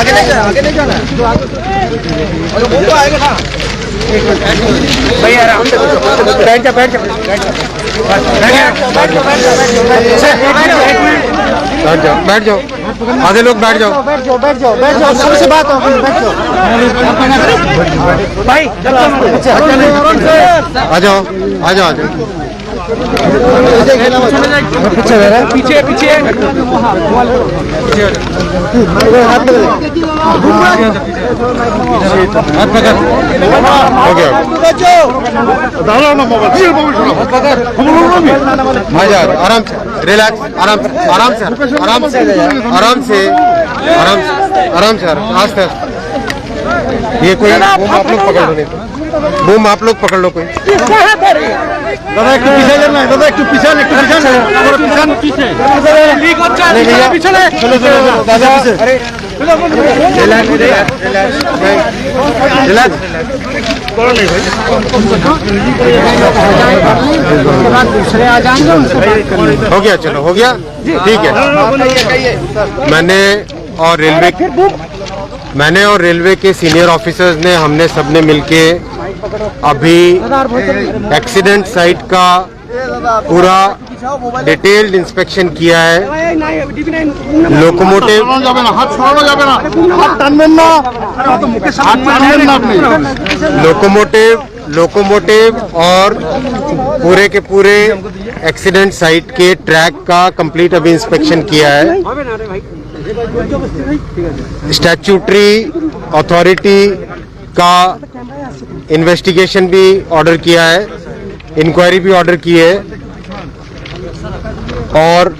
आगे नहीं जाना वो आएगा ना भैया आराम से बैठ जा बैठ जाओ आधे लोग बैठ जाओ सबसे बात हो बैठ जाओ भाई आ जाओ पीछे हो गया आराम से रिलैक्स आराम से आस्ते ये कोई बूम आप लोग पकड़ लो नहीं बूम आप लोग पकड़ लो कोई दादा एक पीछे करना है दादा एक पीछे चलो दादा अरे हो गया चलो हो गया ठीक है। मैंने और रेलवे के सीनियर ऑफिसर्स ने हमने सबने मिलके अभी एक्सीडेंट साइट का पूरा डिटेल्ड इंस्पेक्शन किया है। लोकोमोटिव और पूरे के पूरे एक्सीडेंट साइट के ट्रैक का कंप्लीट अभी इंस्पेक्शन किया है। स्टैट्यूटरी अथॉरिटी का इन्वेस्टिगेशन भी ऑर्डर किया है, इंक्वायरी भी ऑर्डर की है और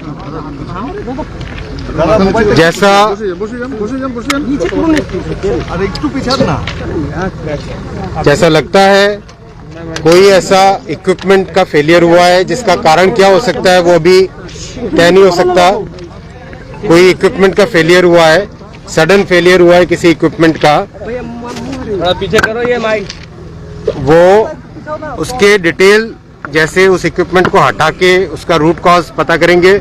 जैसा लगता है कोई ऐसा इक्विपमेंट का फेलियर हुआ है जिसका कारण क्या हो सकता है वो अभी तय नहीं हो सकता। कोई इक्विपमेंट का फेलियर हुआ है, सडन फेलियर हुआ है किसी इक्विपमेंट का, पीछे करो ये माइक वो उसके डिटेल जैसे उस इक्विपमेंट को हटा के उसका रूट कॉज पता करेंगे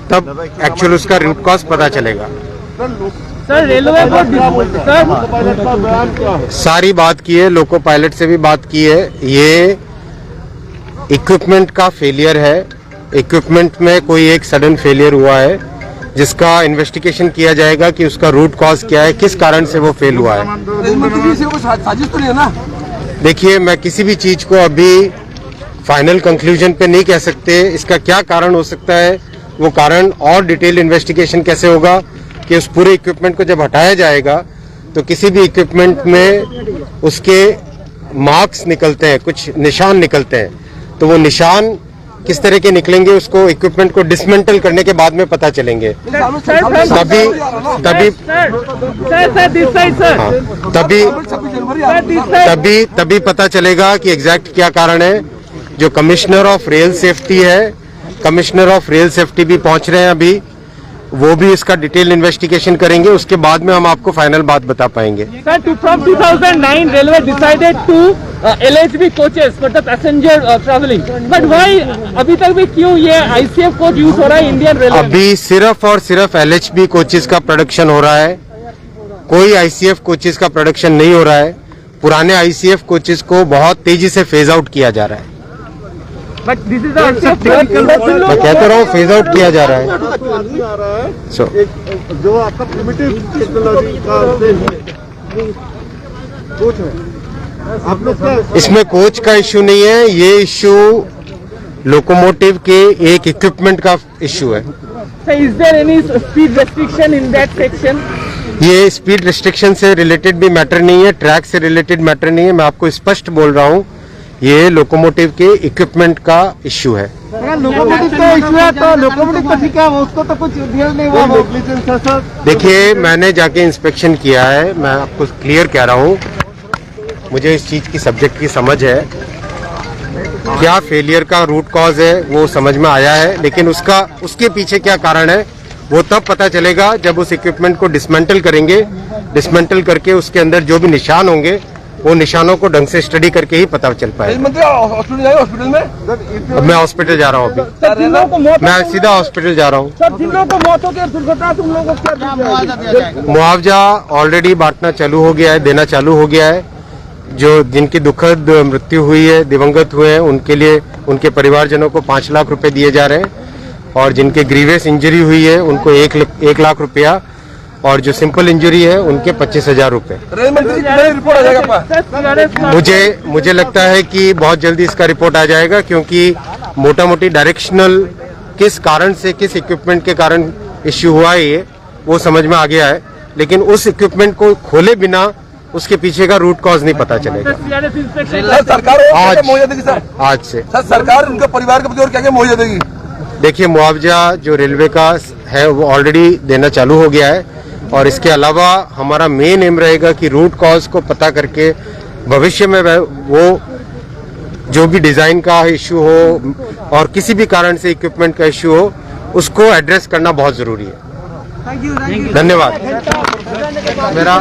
तब एक्चुअल उसका रूट कॉज पता चलेगा। सर रेलवे सारी बात की है, लोको पायलट से भी बात की है। ये इक्विपमेंट का फेलियर है, इक्विपमेंट में कोई एक सडन फेलियर हुआ है जिसका इन्वेस्टिगेशन किया जाएगा कि उसका रूट कॉज क्या है, किस कारण से वो फेल हुआ है। साजिश तो नहीं है ना? देखिए मैं किसी भी चीज को अभी फाइनल कंक्लूजन पे नहीं कह सकते, इसका क्या कारण हो सकता है, वो कारण और डिटेल इन्वेस्टिगेशन कैसे होगा कि उस पूरे इक्विपमेंट को जब हटाया जाएगा तो किसी भी इक्विपमेंट में उसके मार्क्स निकलते हैं, कुछ निशान निकलते हैं, तो वो निशान किस तरह के निकलेंगे उसको इक्विपमेंट को डिसमेंटल करने के बाद में पता चलेंगे। तभी पता चलेगा कि एग्जैक्ट क्या कारण है। जो कमिश्नर ऑफ रेल सेफ्टी है, कमिश्नर ऑफ रेल सेफ्टी भी पहुंच रहे हैं अभी, वो भी इसका डिटेल इन्वेस्टिगेशन करेंगे, उसके बाद में हम आपको फाइनल बात बता पाएंगे। From 2009 railway decided to LHB coaches for the passenger traveling, but why अभी तक भी क्यों ये ICF कोच यूज हो रहा है इंडियन रेलवे? अभी सिर्फ और सिर्फ LHB कोचेस का प्रोडक्शन हो रहा है, कोई ICF कोचेस का प्रोडक्शन नहीं हो रहा है। पुराने ICF कोचेस को बहुत तेजी से फेज आउट किया जा रहा है। But this is मैं कहता रहा हूँ फेज आउट किया जा रहा है। जो आपका प्रिमिटिव टेक्नोलॉजी का कोच है, आप लोग क्या इसमें कोच का इश्यू नहीं है, ये इश्यू लोकोमोटिव के एक इक्विपमेंट का इश्यू है। is there any speed restriction in that section? ये स्पीड रिस्ट्रिक्शन से रिलेटेड भी मैटर नहीं है, ट्रैक से रिलेटेड मैटर नहीं है। मैं आपको स्पष्ट बोल रहा हूँ, ये लोकोमोटिव के इक्विपमेंट का इश्यू है। लोकोमोटिव का इश्यू है तो लोकोमोटिव का ठीक है, उसको तो कुछ ध्यान नहीं हुआ। देखिए मैंने जाके इंस्पेक्शन किया है, मैं आपको क्लियर कह रहा हूँ, मुझे इस चीज की सब्जेक्ट की समझ है, क्या फेलियर का रूट कॉज है वो समझ में आया है, लेकिन उसके पीछे क्या कारण है वो तब पता चलेगा जब उस इक्विपमेंट को डिसमेंटल करेंगे। डिसमेंटल करके उसके अंदर जो भी निशान होंगे वो निशानों को ढंग से स्टडी करके ही पता चल पाएगा। हॉस्पिटल में अब मैं हॉस्पिटल जा रहा हूँ अभी, मैं सीधा हॉस्पिटल जा रहा हूँ। जिन लोगों को मौतों की दुर्घटना तुम लोगों को क्या मुआवजा ऑलरेडी बांटना चालू हो गया है, देना चालू हो गया है। जो जिनकी दुखद मृत्यु हुई है, दिवंगत हुए हैं, उनके लिए उनके परिवारजनों को 5 लाख रुपए दिए जा रहे हैं और जिनके ग्रीवियस इंजरी हुई है उनको 1 लाख रुपया और जो सिंपल इंजरी है उनके 25,000 रुपए। रिपोर्ट आ जाएगा। मुझे लगता है कि बहुत जल्दी इसका रिपोर्ट आ जाएगा, क्योंकि मोटा मोटी डायरेक्शनल किस कारण से, किस इक्विपमेंट के कारण इश्यू हुआ है ये वो समझ में आ गया है, लेकिन उस इक्विपमेंट को खोले बिना उसके पीछे का रूट कॉज नहीं पता चलेगा। सरकार आज से सरकार उनके परिवार के और क्या मुआवजा देगी? देखिए, मुआवजा जो रेलवे का है वो ऑलरेडी देना चालू हो गया है और इसके अलावा हमारा मेन एम रहेगा कि रूट कॉज को पता करके भविष्य में वो जो भी डिजाइन का इश्यू हो और किसी भी कारण से इक्विपमेंट का इश्यू हो उसको एड्रेस करना बहुत जरूरी है। धन्यवाद। मेरा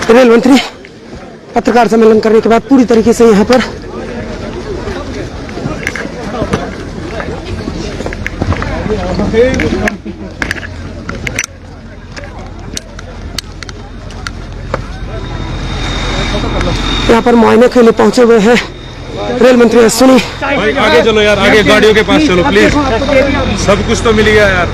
रेल मंत्री पत्रकार सम्मेलन करने के बाद पूरी तरीके से यहाँ पर मुआयने के लिए पहुंचे हुए हैं रेल मंत्री अश्विनी। आगे चलो यार, आगे गाड़ियों के पास चलो प्लीज, सब कुछ तो मिल गया यार।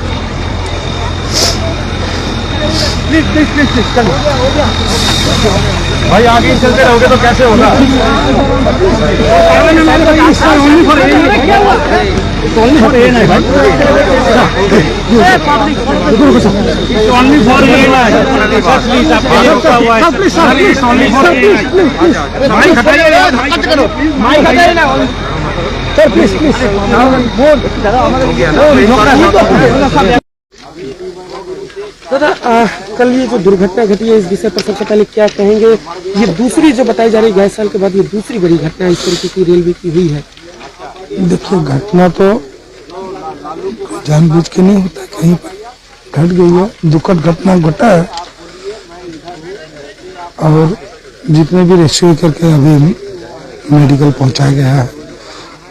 भाई आगे चलते रहोगे तो कैसे होगा? कल ये जो दुर्घटना घटी है इस विषय पर सबसे पहले क्या कहेंगे? ये दूसरी जो बताई जा रही है 11 साल के बाद ये दूसरी बड़ी घटना इस तरीके की रेलवे की हुई है। देखिए, घटना तो जानबूझ के नहीं होता, कहीं पर घट गई है, दुखद घटना घटा है और जितने भी रेस्क्यू करके अभी मेडिकल पहुंचाया गया है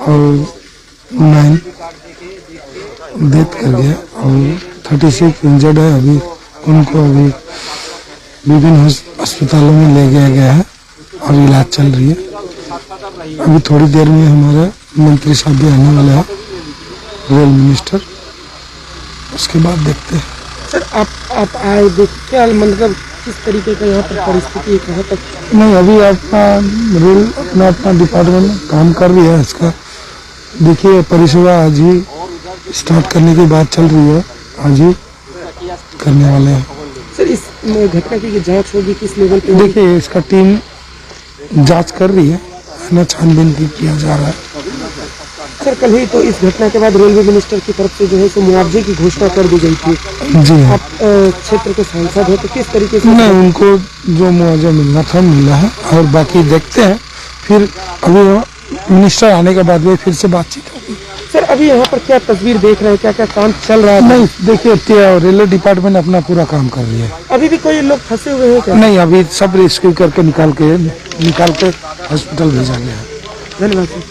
और 9 डेथ कर गया और 36 इंजर्ड है। अभी उनको अभी विभिन्न अस्पतालों में ले गया है और इलाज चल रही है। अभी थोड़ी देर में हमारे मंत्री साहब भी आने वाले हैं, रेल मिनिस्टर, उसके बाद देखते हैं। सर आप आए देख क्या मतलब किस तरीके का यहाँ पर परिस्थिति है, कहाँ तक? नहीं, अभी अपना रेल अपना डिपार्टमेंट काम कर रही है इसका। देखिए, परिसेवा आज ही स्टार्ट करने की बात चल रही है, आज ही करने वाले हैं। सर इस घटना की जांच होगी किस लेवल पे? देखिए, इसका टीम जांच कर रही है ना, छानबीन किया जा रहा है। सर कल ही तो इस घटना के बाद रेलवे मिनिस्टर की तरफ से जो है सो मुआवजे की घोषणा कर दी गई थी। जी हाँ। आप क्षेत्र के सांसद हो तो किस तरीके से? नहीं, उनको जो मुआवजा मिलना था मिला है और बाकी देखते हैं, फिर अभी मिनिस्टर आने के बाद में फिर से बातचीत होगी। सर अभी यहाँ पर क्या तस्वीर देख रहे हैं, क्या क्या काम चल रहा है? नहीं, देखिए, रेलवे डिपार्टमेंट अपना पूरा काम कर रही है। अभी भी कोई लोग फंसे हुए हैं क्या? नहीं, अभी सब रेस्क्यू करके निकाल के हॉस्पिटल भेजा गया है। धन्यवाद सर।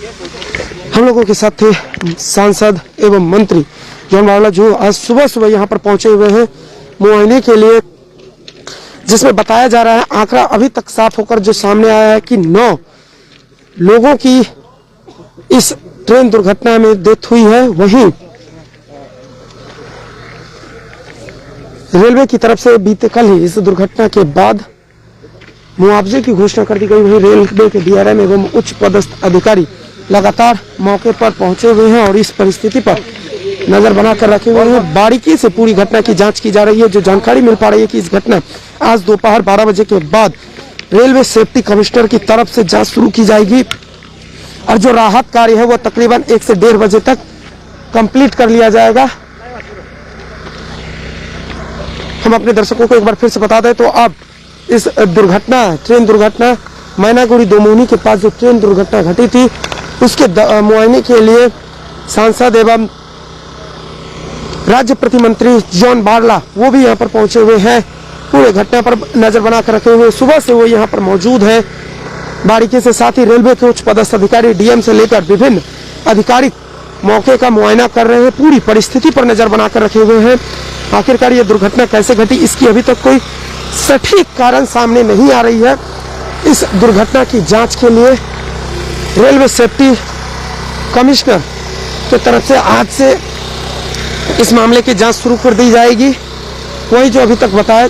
हम लोगों के साथ थे सांसद एवं मंत्री जॉन बावला, जो आज सुबह यहाँ पर पहुंचे हुए हैं मुआयने के लिए, जिसमें बताया जा रहा है आंकड़ा अभी तक साफ होकर जो सामने आया है कि 9 लोगों की इस ट्रेन दुर्घटना में डेथ हुई है। वहीं रेलवे की तरफ से बीते कल ही इस दुर्घटना के बाद मुआवजे की घोषणा कर दी गई। वहीं रेलवे के डीआरएम एवं उच्च पदस्थ अधिकारी लगातार मौके पर पहुंचे हुए हैं और इस परिस्थिति पर नजर बनाकर रखे हुए हैं। बारीकी से पूरी घटना की जांच की जा रही है। जो जानकारी मिल पा रही है कि इस घटना आज दोपहर 12 बजे के बाद रेलवे सेफ्टी कमिश्नर की तरफ से जांच शुरू की जाएगी और जो राहत कार्य है वो तकरीबन 1 से 1.5 बजे तक कंप्लीट कर लिया जाएगा। हम अपने दर्शकों को एक बार फिर से बता दें तो अब इस दुर्घटना, ट्रेन दुर्घटना मैनागुड़ी दोमोहनी के पास जो ट्रेन दुर्घटना घटी थी उसके मुआयने के लिए सांसद एवं राज्य प्रतिमंत्री जॉन बारला वो भी यहाँ पर पहुंचे हुए हैं। पूरे घटना पर नजर बनाकर रखे हुए सुबह से वो यहाँ पर मौजूद है बारीकी से। साथ ही रेलवे के उच्च पदस्थ अधिकारी डीएम से लेकर विभिन्न अधिकारी मौके का मुआयना कर रहे हैं। पूरी परिस्थिति पर नजर बनाकर रखे हुए हैं। आखिरकार ये दुर्घटना कैसे घटी इसकी अभी तक कोई सटीक कारण सामने नहीं आ रही है। इस दुर्घटना की जांच के लिए रेलवे सेफ्टी कमिश्नर की तरफ से आज से इस मामले की जांच शुरू कर दी जाएगी। वही जो अभी तक बताया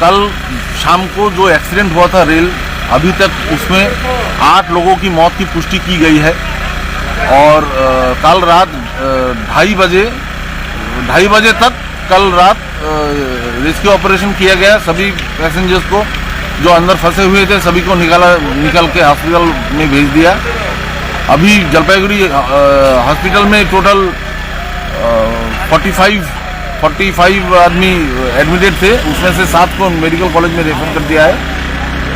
कल शाम को जो एक्सीडेंट हुआ था रेल, अभी तक उसमें 8 लोगों की मौत की पुष्टि की गई है और कल रात 2:30 बजे तक कल रात रेस्क्यू ऑपरेशन किया गया। सभी पैसेंजर्स को जो अंदर फंसे हुए थे सभी को निकल के हॉस्पिटल में भेज दिया। अभी जलपाईगुड़ी हॉस्पिटल में टोटल 45 आदमी एडमिटेड थे, उसमें से 7 को मेडिकल कॉलेज में रेफर कर दिया है।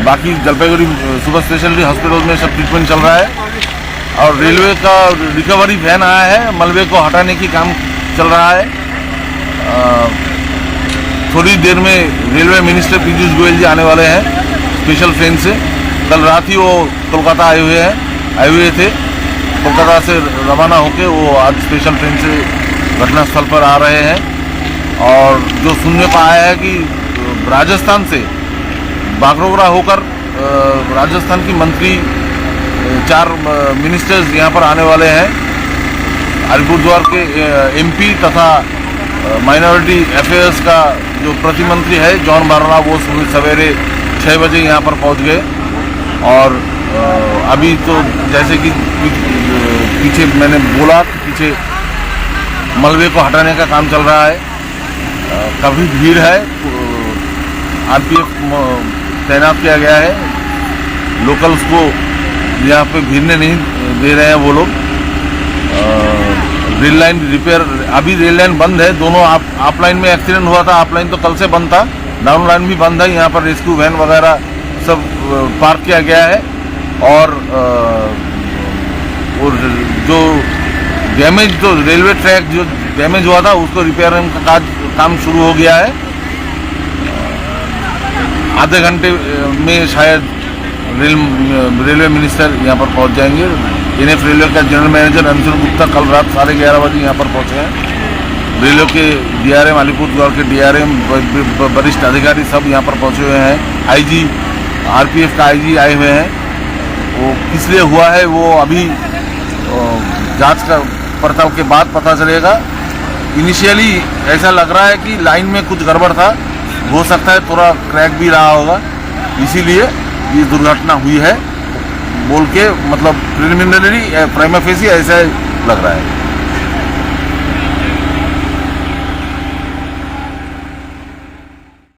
बाकी जलपाईगुड़ी सुपर स्पेशलिटी हॉस्पिटल में सब ट्रीटमेंट चल रहा है और रेलवे का रिकवरी वैन आया है, मलबे को हटाने की काम चल रहा है। थोड़ी देर में रेलवे मिनिस्टर पीयूष गोयल जी आने वाले हैं स्पेशल ट्रेन से। कल रात ही वो कोलकाता आए हुए थे। कोलकाता से रवाना होकर वो आज स्पेशल ट्रेन से घटनास्थल पर आ रहे हैं। और जो सुनने को आया है कि राजस्थान से बागडोगरा होकर राजस्थान की मंत्री 4 मिनिस्टर्स यहाँ पर आने वाले हैं। अलीपुरद्वार के एमपी तथा माइनॉरिटी अफेयर्स का जो प्रतिमंत्री है जॉन बारला वो सवेरे 6 बजे यहाँ पर पहुँच गए। और अभी तो जैसे कि पीछे मैंने बोला कि पीछे मलबे को हटाने का काम चल रहा है। काफ़ी भीड़ है, आरपीएफ तैनात किया गया है। लोकल्स को यहाँ पे भीड़ने नहीं दे रहे हैं वो लोग। रेल लाइन रिपेयर, अभी रेल लाइन बंद है। दोनों आप लाइन में एक्सीडेंट हुआ था, आप लाइन तो कल से बंद था, डाउन लाइन भी बंद है। यहाँ पर रेस्क्यू वैन वगैरह सब पार्क किया गया है और जो डैमेज, जो रेलवे ट्रैक जो डैमेज हुआ था उसको रिपेयरिंग का काम शुरू हो गया है। आधे घंटे में शायद रेलवे मिनिस्टर यहाँ पर पहुँच जाएंगे। एनएफ रेलवे का जनरल मैनेजर अंशुल गुप्ता कल रात 11:30 बजे यहाँ पर पहुँचे हैं। रेलवे के डीआरएम, अलीपुरद्वार के डीआरएम, वरिष्ठ अधिकारी सब यहाँ पर पहुँचे हुए हैं। आईजी, आरपीएफ का आईजी आए हुए हैं। वो किस लिए हुआ है वो अभी जांच का पड़ताल के बाद पता चलेगा। इनिशियली ऐसा लग रहा है कि लाइन में कुछ गड़बड़ था, हो सकता है थोड़ा क्रैक भी रहा होगा, इसीलिए ये दुर्घटना हुई है बोल के मतलब प्रिलिमिनरी प्राइमा फेसी ऐसा लग रहा है।